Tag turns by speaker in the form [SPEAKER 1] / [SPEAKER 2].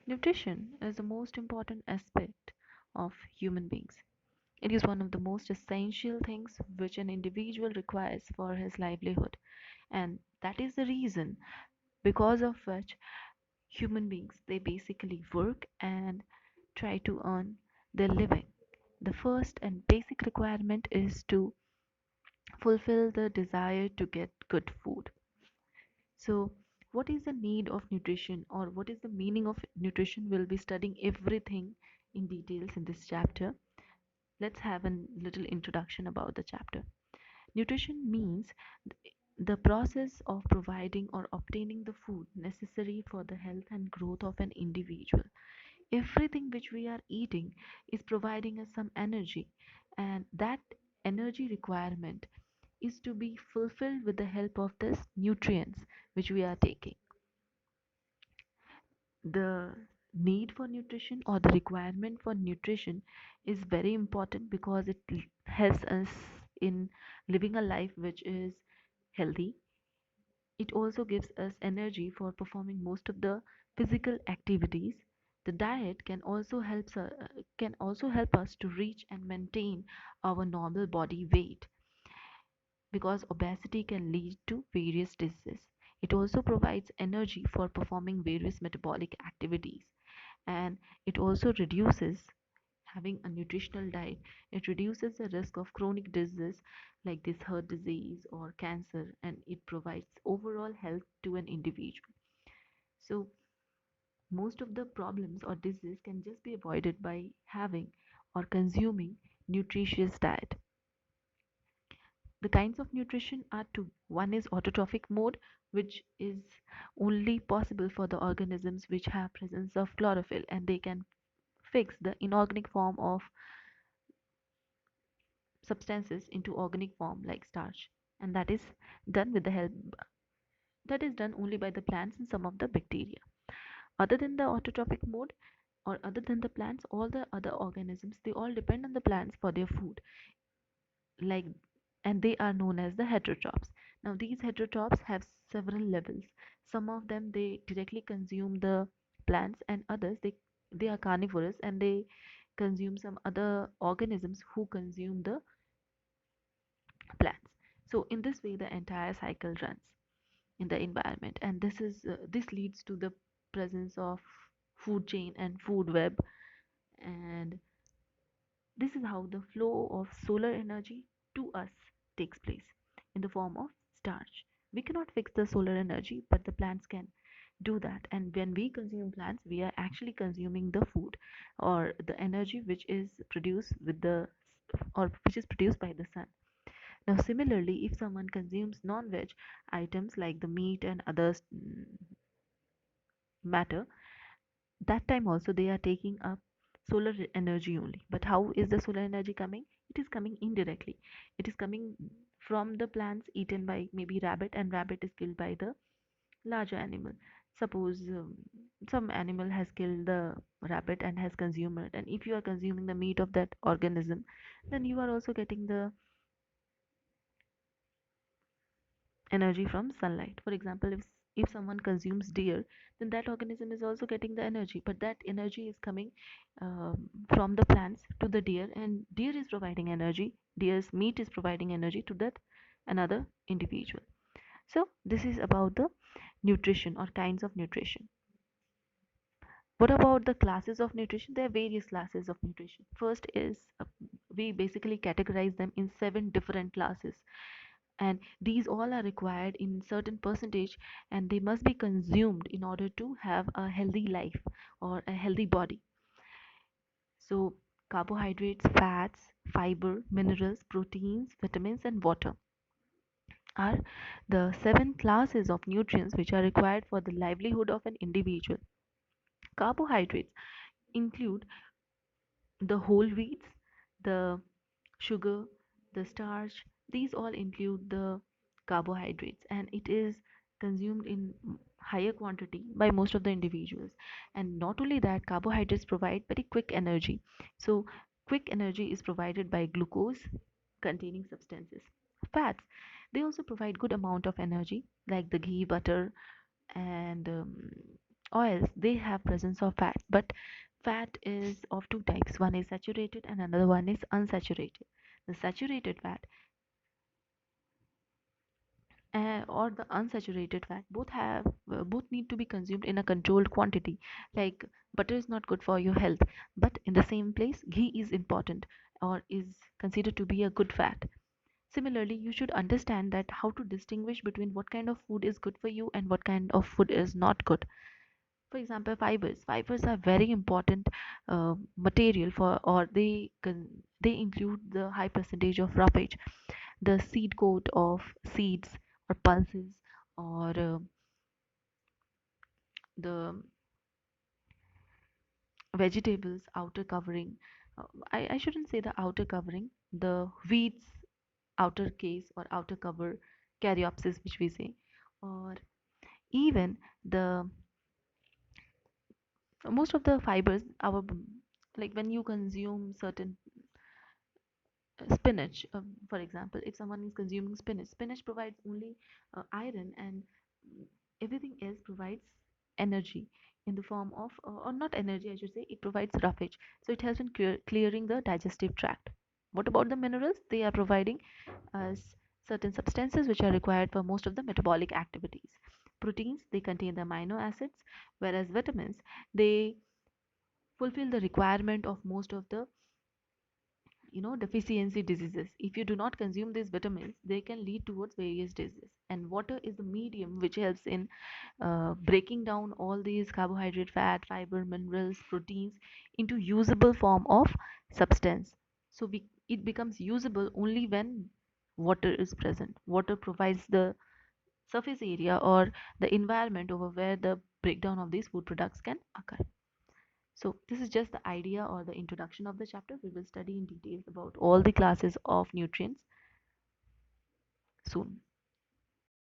[SPEAKER 1] Nutrition is the most important aspect of human beings. It is one of the most essential things which an individual requires for his livelihood, and that is the reason because of which human beings they basically work and try to earn their living. The first and basic requirement is to fulfill the desire to get good food. So, what is the need of nutrition or what is the meaning of nutrition? We'll be studying everything in details in this chapter. Let's have a little introduction about the chapter. Nutrition means the process of providing or obtaining the food necessary for the health and growth of an individual. Everything which we are eating is providing us some energy, and that energy requirement is to be fulfilled with the help of this nutrients which we are taking. The need for nutrition or the requirement for nutrition is very important because it helps us in living a life which is healthy. It also gives us energy for performing most of the physical activities. The diet can also help us to reach and maintain our normal body weight because obesity can lead to various diseases. It also provides energy for performing various metabolic activities, and it also reduces having a nutritional diet. It reduces the risk of chronic diseases like this heart disease or cancer, and it provides overall health to an individual. So most of the problems or diseases can just be avoided by having or consuming nutritious diet. The kinds of nutrition are two. One is autotrophic mode, which is only possible for the organisms which have presence of chlorophyll, and they can fix the inorganic form of substances into organic form like starch, and done with the help that is done only by the plants and some of the bacteria. Other than the autotrophic mode or other than the plants, all the other organisms they all depend on the plants for their food, like, and they are known as the heterotrophs. Now these heterotrophs have several levels. Some of them they directly consume the plants, and others they are carnivorous and they consume some other organisms who consume the plants. So in this way the entire cycle runs in the environment, and this leads to the presence of food chain and food web. And this is how the flow of solar energy to us takes place in the form of starch. We cannot fix the solar energy, but the plants can do that. And when we consume plants, we are actually consuming the food or the energy which is produced with the or which is produced by the sun. Now, similarly, if someone consumes non-veg items like the meat and others matter, that time also they are taking up solar energy only. But how is the solar energy coming? It is coming indirectly. It is coming from the plants eaten by maybe rabbit, and rabbit is killed by the larger animal. Suppose some animal has killed the rabbit and has consumed it, and if you are consuming the meat of that organism, then you are also getting the energy from sunlight. For example, if someone consumes deer, then that organism is also getting the energy, but that energy is coming from the plants to the deer, and deer is providing energy. Deer's meat is providing energy to that another individual. So this is about the nutrition or kinds of nutrition. What about the classes of nutrition? There are various classes of nutrition. First is we basically categorize them in 7 different classes, and these all are required in certain percentage, and they must be consumed in order to have a healthy life or a healthy body. So carbohydrates, fats, fiber, minerals, proteins, vitamins, and water are the 7 classes of nutrients which are required for the livelihood of an individual. Carbohydrates include the whole wheats, the sugar, the starch. These all include the carbohydrates, and it is consumed in higher quantity by most of the individuals. And not only that, carbohydrates provide very quick energy. So quick energy is provided by glucose containing substances. Fats, they also provide good amount of energy like the ghee, butter, and Oils, they have presence of fat, but fat is of two types. One is saturated and another one is unsaturated. The saturated fat or the unsaturated fat both need to be consumed in a controlled quantity. Like butter is not good for your health, but in the same place ghee is important or is considered to be a good fat. Similarly, you should understand that how to distinguish between what kind of food is good for you and what kind of food is not good. For example, fibers are very important material for, or they include the high percentage of roughage, the seed coat of seeds or pulses, or the vegetables outer covering. I shouldn't say the outer covering, the wheat's outer case or outer cover, caryopsis, which we say, or even the most of the fibers, our like when you consume certain spinach, for example, if someone is consuming spinach provides only iron, and everything else provides energy in the form of or not energy, I should say, it provides roughage, so it helps in clearing the digestive tract. What about the minerals? They are providing us certain substances which are required for most of the metabolic activities. Proteins, they contain the amino acids, whereas vitamins, they fulfill the requirement of most of the deficiency diseases. If you do not consume these vitamins, they can lead towards various diseases, and water is the medium which helps in breaking down all these carbohydrate, fat, fiber, minerals, proteins into usable form of substance. So it becomes usable only when water is present. Water provides the surface area or the environment over where the breakdown of these food products can occur. So this is just the idea or the introduction of the chapter. We will study in details about all the classes of nutrients soon.